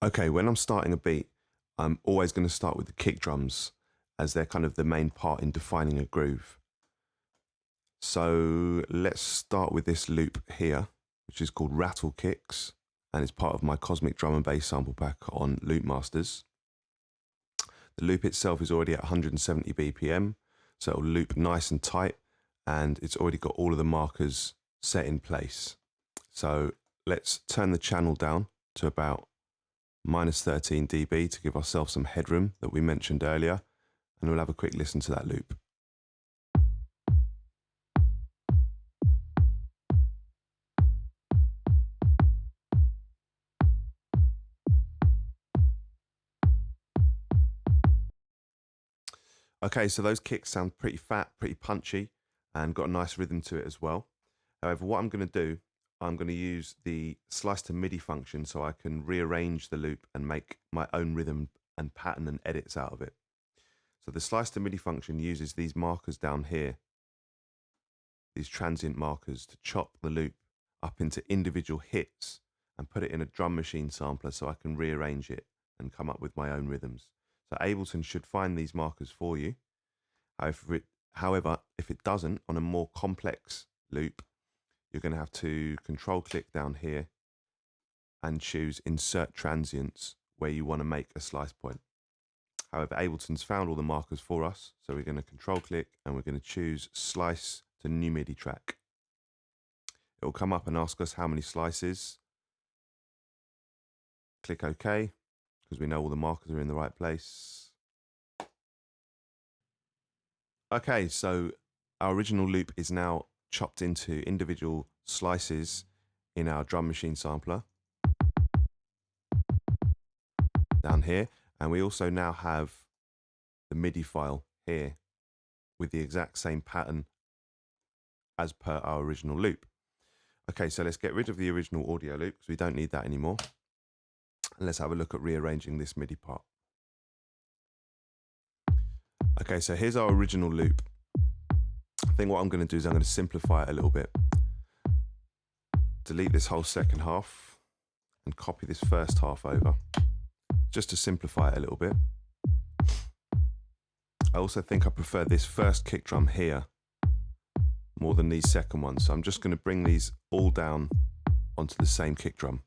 Okay, when I'm starting a beat, I'm always going to start with the kick drums as they're kind of the main part in defining a groove. So let's start with this loop here, which is called Rattle Kicks, and it's part of my Cosmic Drum and Bass sample pack on Loop Masters. The loop itself is already at 170 BPM, so it'll loop nice and tight, and it's already got all of the markers set in place. So let's turn the channel down to about -13 dB to give ourselves some headroom that we mentioned earlier, and we'll have a quick listen to that loop. Okay, so those kicks sound pretty fat, pretty punchy, and got a nice rhythm to it as well. However, what I'm going to do, I'm going to use the slice to MIDI function so I can rearrange the loop and make my own rhythm and pattern and edits out of it. So the slice to MIDI function uses these markers down here, these transient markers, to chop the loop up into individual hits and put it in a drum machine sampler so I can rearrange it and come up with my own rhythms. So Ableton should find these markers for you. However, if it doesn't, on a more complex loop, you're going to have to control click down here and choose insert transients where you want to make a slice point. However, Ableton's found all the markers for us, so we're going to control click and we're going to choose slice to new MIDI track. It will come up and ask us how many slices. Click OK, because we know all the markers are in the right place. Okay, so our original loop is now chopped into individual slices in our drum machine sampler down here, and we also now have the MIDI file here with the exact same pattern as per our original loop. Okay, so let's get rid of the original audio loop because we don't need that anymore. And let's have a look at rearranging this MIDI part. Okay, so here's our original loop. I think what I'm going to do is I'm going to simplify it a little bit. Delete this whole second half and copy this first half over, just to simplify it a little bit. I also think I prefer this first kick drum here more than these second ones. So I'm just going to bring these all down onto the same kick drum.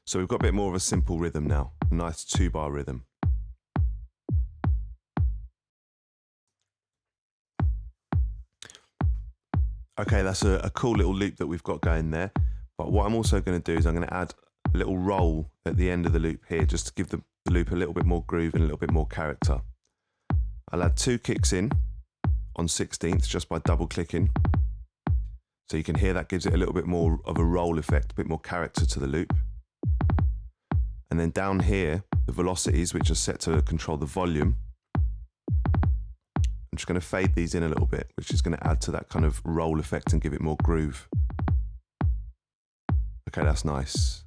So we've got a bit more of a simple rhythm now, a nice 2-bar rhythm. Okay, that's a cool little loop that we've got going there. But what I'm also going to do is I'm going to add a little roll at the end of the loop here, just to give the loop a little bit more groove and a little bit more character. I'll add 2 kicks in on 16th just by double clicking. So you can hear that gives it a little bit more of a roll effect, a bit more character to the loop. And then down here, the velocities, which are set to control the volume, I'm just going to fade these in a little bit, which is going to add to that kind of roll effect and give it more groove. Okay, that's nice.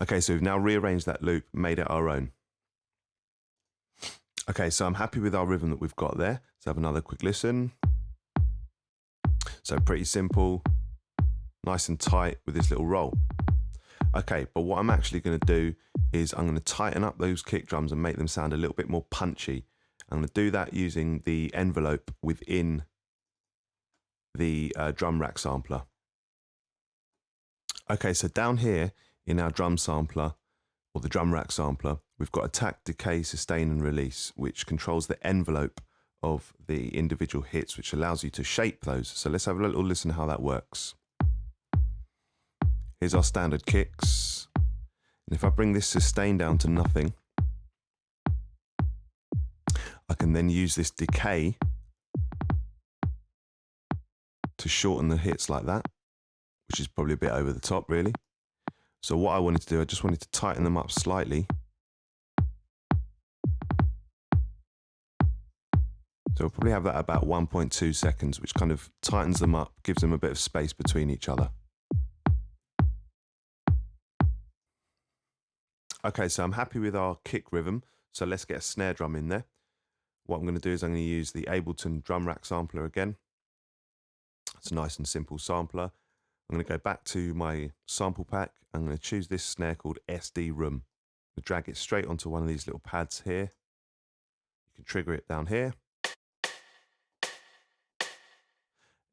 Okay, so we've now rearranged that loop, made it our own. Okay, so I'm happy with our rhythm that we've got there. Let's have another quick listen. So pretty simple, nice and tight with this little roll. Okay, but what I'm actually going to do is I'm going to tighten up those kick drums and make them sound a little bit more punchy. I'm going to do that using the envelope within the drum rack sampler. Okay, so down here in our drum sampler, or the drum rack sampler, we've got attack, decay, sustain and release, which controls the envelope of the individual hits, which allows you to shape those. So let's have a little listen how that works. Here's our standard kicks. And if I bring this sustain down to nothing, I can then use this decay to shorten the hits like that, which is probably a bit over the top really. So what I wanted to do, I just wanted to tighten them up slightly. So we'll probably have that about 1.2 seconds, which kind of tightens them up, gives them a bit of space between each other. Okay, so I'm happy with our kick rhythm, so let's get a snare drum in there. what I'm going to do is I'm going to use the Ableton drum rack sampler again. It's a nice and simple sampler. I'm going to go back to my sample pack. I'm going to choose this snare called SD Room. I'm going to drag it straight onto one of these little pads here. You can trigger it down here.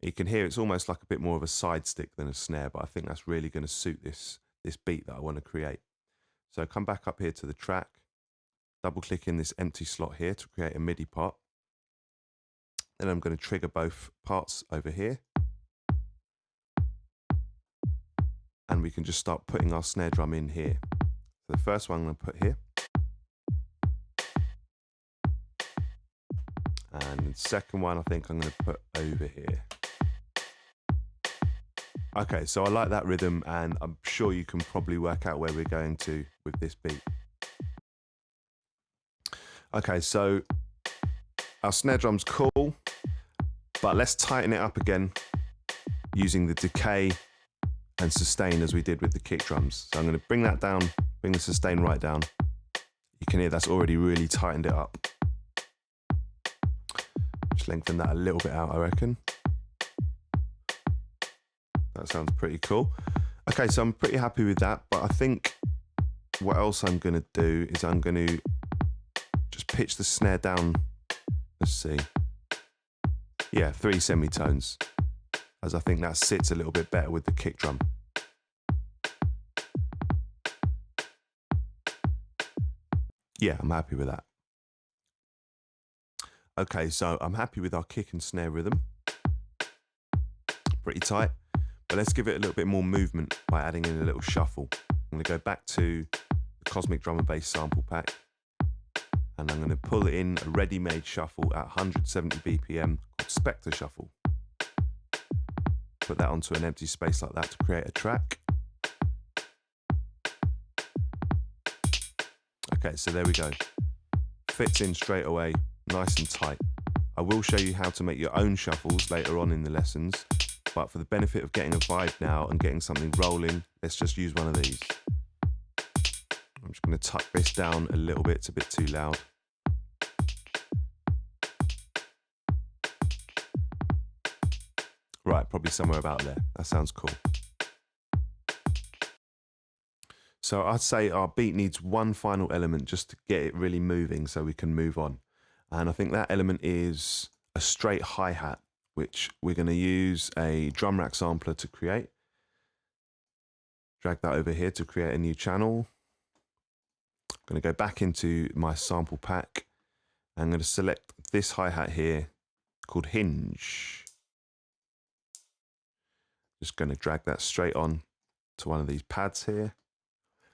You can hear it's almost like a bit more of a side stick than a snare, but I think that's really going to suit this beat that I want to create. So come back up here to the track, double click in this empty slot here to create a MIDI part. Then I'm going to trigger both parts over here. And we can just start putting our snare drum in here. So the first one I'm going to put here. And the second one I think I'm going to put over here. Okay, so I like that rhythm, and I'm sure you can probably work out where we're going to with this beat. Okay, so our snare drum's cool, but let's tighten it up again using the decay and sustain as we did with the kick drums. So I'm going to bring that down, bring the sustain right down. You can hear that's already really tightened it up. Just lengthen that a little bit out, I reckon. That sounds pretty cool. Okay, so I'm pretty happy with that, but I think what else I'm going to do is I'm going to just pitch the snare down. Let's see. Yeah, 3 semitones, as I think that sits a little bit better with the kick drum. Yeah, I'm happy with that. Okay, so I'm happy with our kick and snare rhythm. Pretty tight. But let's give it a little bit more movement by adding in a little shuffle. I'm going to go back to the Cosmic Drum and Bass sample pack, and I'm going to pull in a ready-made shuffle at 170 BPM called Spectre Shuffle. Put that onto an empty space like that to create a track. Okay, so there we go. Fits in straight away, nice and tight. I will show you how to make your own shuffles later on in the lessons, but for the benefit of getting a vibe now and getting something rolling, let's just use one of these. I'm just going to tuck this down a little bit, it's a bit too loud. Right, probably somewhere about there. That sounds cool. So I'd say our beat needs one final element just to get it really moving so we can move on. And I think that element is a straight hi-hat, which we're going to use a drum rack sampler to create. Drag that over here to create a new channel. I'm going to go back into my sample pack. I'm going to select this hi-hat here called Hinge. Just going to drag that straight on to one of these pads here.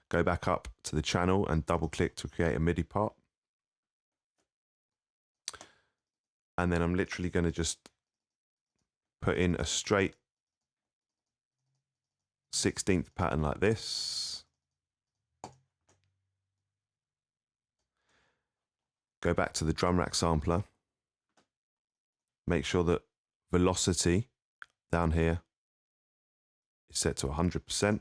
Go back up to the channel and double click to create a MIDI part. And then I'm literally going to just put in a straight 16th pattern like this. Go back to the drum rack sampler. Make sure that velocity down here is set to 100%.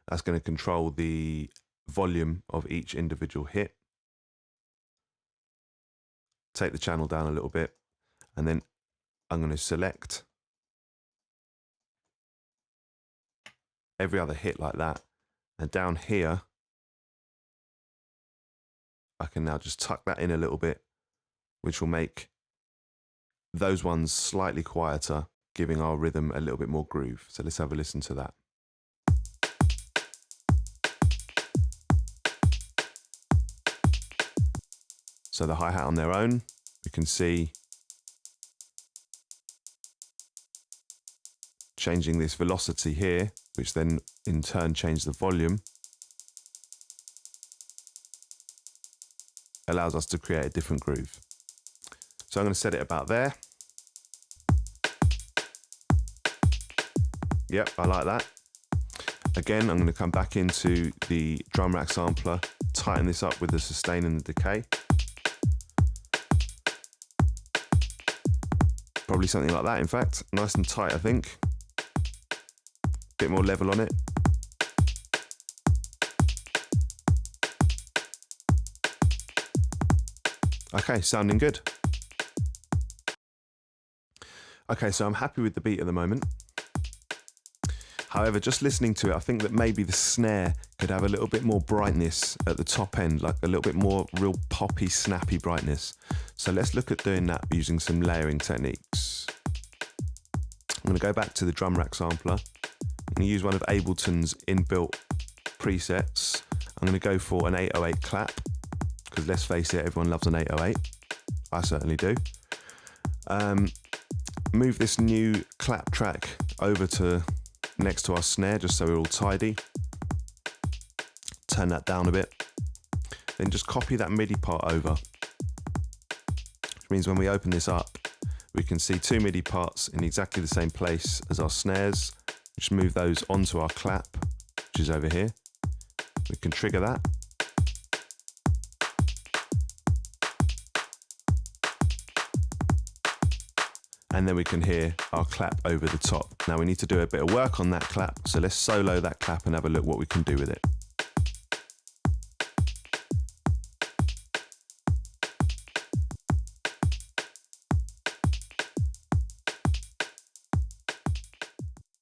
That's going to control the volume of each individual hit. Take the channel down a little bit, and then I'm going to select every other hit like that. And down here, I can now just tuck that in a little bit, which will make those ones slightly quieter, giving our rhythm a little bit more groove. So let's have a listen to that. So the hi-hat on their own, we can see changing this velocity here, which then in turn changes the volume, allows us to create a different groove. So I'm going to set it about there. Yep, I like that. Again, I'm going to come back into the drum rack sampler, tighten this up with the sustain and the decay. Probably something like that, in fact. Nice and tight, I think. Bit more level on it. Okay, sounding good. Okay, so I'm happy with the beat at the moment. However, just listening to it, I think that maybe the snare could have a little bit more brightness at the top end, like a little bit more real poppy, snappy brightness. So let's look at doing that using some layering techniques. I'm going to go back to the drum rack sampler. I'm going to use one of Ableton's inbuilt presets. I'm going to go for an 808 clap, because let's face it, everyone loves an 808. I certainly do. Move this new clap track over to next to our snare, just so we're all tidy. Turn that down a bit. Then just copy that MIDI part over. Which means when we open this up, we can see two MIDI parts in exactly the same place as our snares. Just move those onto our clap, which is over here. We can trigger that. And then we can hear our clap over the top. Now we need to do a bit of work on that clap, so let's solo that clap and have a look what we can do with it.